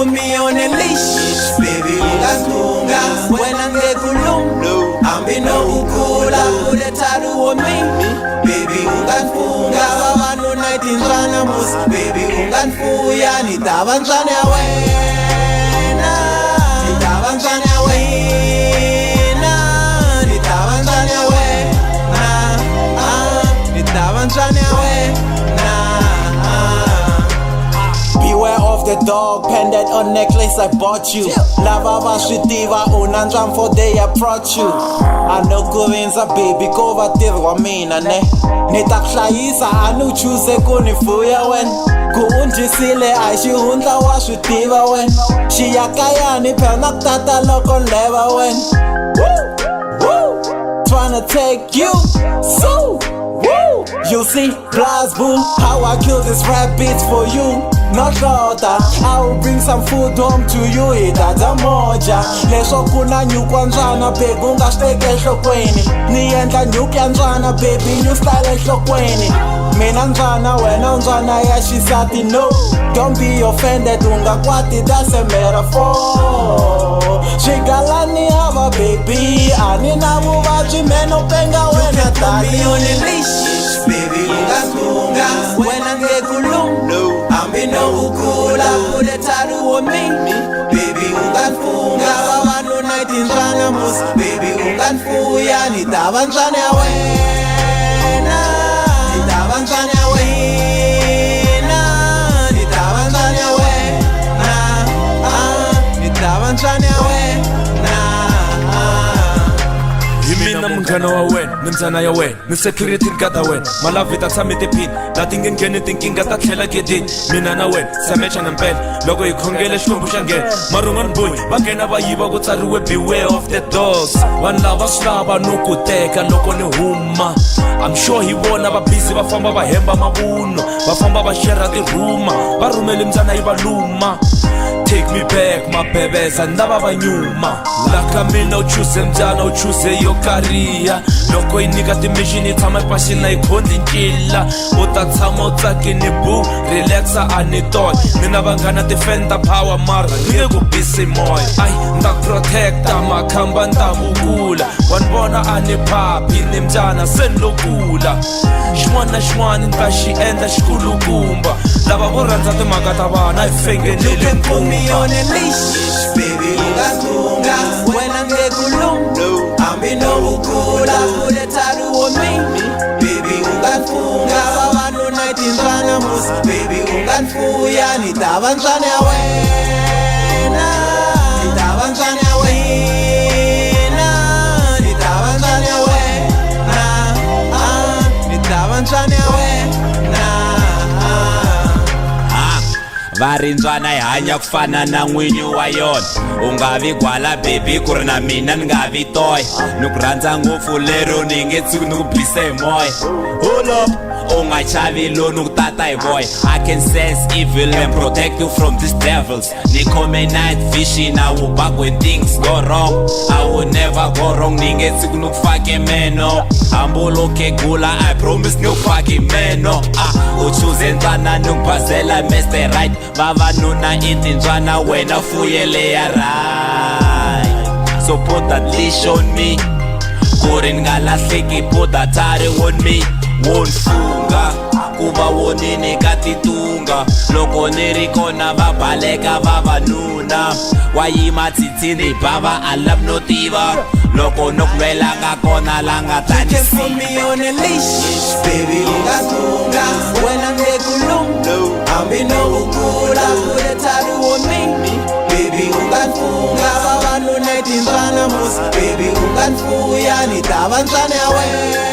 put me on a leash. Baby, ungafunga wena ngekhuluma ambi nokukula ulethadu on me. Baby, ungafunga abantu night injana mus. Baby, unganfuya nitabanjani wena. Nitabanjani wena. Nitabanjani wena. Nitabanjani wena. Beware of the dog, pendant on necklace I bought you. Lava vashitiva unanjam for they approach you. Anokuvinza baby kovatirwa mina ne. Nitakuhlayisa anuchuse kunifuya wen. Kuunjisile aishihundla washitiva wen. Shiyakayani phela kutata loko leva wen. Tryna take you so. You see, glass boo, how I kill this rap beats for you. Not shorter, I will bring some food home to you. Idada moja, leswo kuna nyuku anjana baby ungasiteki enhlokweni. Niendla nyuku yanjana baby new style enhlokweni. Mina njana wena njana ya xisati no. Don't be offended ungakwati that's a metaphor. Xigalani hava baby, anina vuvabyi meno penga wena tani. Baby, ungafunga wena ngekhuluma ambi nokukula ulethadu on me. Baby, ungafunga abantu night injana mus. Baby, unganfuya nitabanjani wena. Nitabanjani wena. Nitabanjani wena. Nitabanjani wena. Mina munghana wa wena ni mdzana ya wena ni security gada wena malavita tshame tiphini la tingengheni tinkinga ta tlhela gedeni mina na wena samecha na mpela loko hi khongele xikwembu xa nghena marun'wani boy va nghena va yiva ku tsariwe beware of the dogs vanhu lava swi lava no ku teka loko ni huma I'm sure hi vona va busy va famba va hemba mavuno va famba va shera tirhuma va rhumele mdzana yi va luma. Take me back, mabebeza ndava va nyuma laka mina u choose mdzana u choose yo kariya loko yi nyika timission yi tshama epasini na yi khondi ncila u ta tshama u tsakini bu relaxa a ni toy mina vanghana defender power mara ni nge ku bisi moya ai nda protecta makhamba nda vukula wani vona a ni papi ni mdzana se ni lo kula xin'wana na xin'wana ni ta xi endla xikulukumba lava vo rhandza timhaka ta vana hi fengelele mpfumba. On a leash, baby, ungafunga wena ngekhuluma ambi nokukula ulethadu on me. Baby, ungafunga abantu night injana mus. Baby, unganfuya nitabanjani wena. Nitabanjani wena. Nitabanjani wena. Nitabanjani wena. varindzwana hi hanya ku fana na n'winyi wa yona u nga vi gwala baby ku ri na mina ni nga vi toy ni ku rhandza ngopfu lero ni nge tshuki ni ku bisa hi moya hold up u nga chavi lo ni ku tata hi voya I can sense evil and protect you from these devils ni khome night vision I will back when things go wrong I will never go wrong ni nge tshuki ni ku fake meno hambulo khegula I promise ni ku fake meno u choose ndwana ni ku phazela Mr. Right vavanuna i tindzwana wena fuyele ya right so put that leash on me ku ri ni nga lahleki put that tare on me won't funga ku va vonini ka titunga loko ni ri kona va baleka vavanuna wa yima tsitsini bava a love no tiva loko no kulwela nga kona la nga ta ni put me on a leash, baby, ungafunga wena ngekhuluma ambi nokukula ulethadu on me. Baby, ungafunga abantu night injana mus. Baby, unganfuya nitabanjani wena.